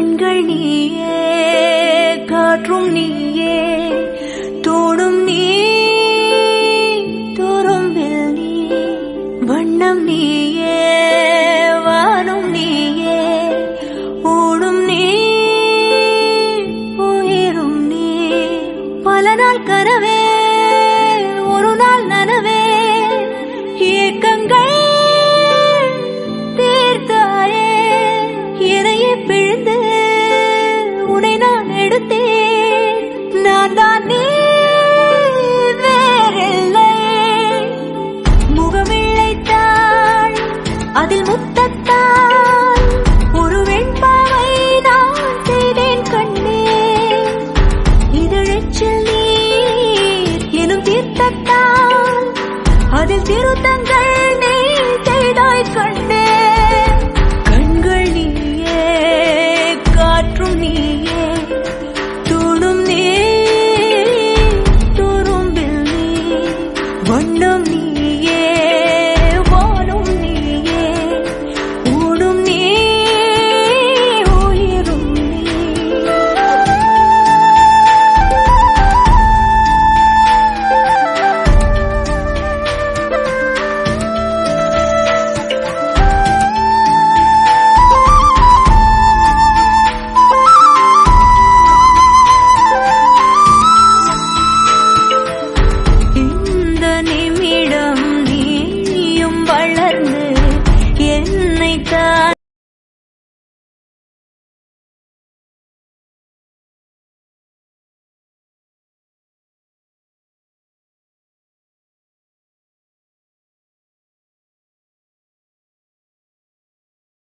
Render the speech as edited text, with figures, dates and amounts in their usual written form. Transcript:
கண்கள் நீயே, காற்றும் நீயே, தோடும் நீ, துரும்பில் நீ, வண்ணம் நீயே, வானும் நீயே, ஊடும் நீ, உயிரும் நீ. பல நாள் கனவே, ஒரு நாள் நனவே, ஏக்கங்கள் தீர்த்தாயே, இறையை பிழிந்து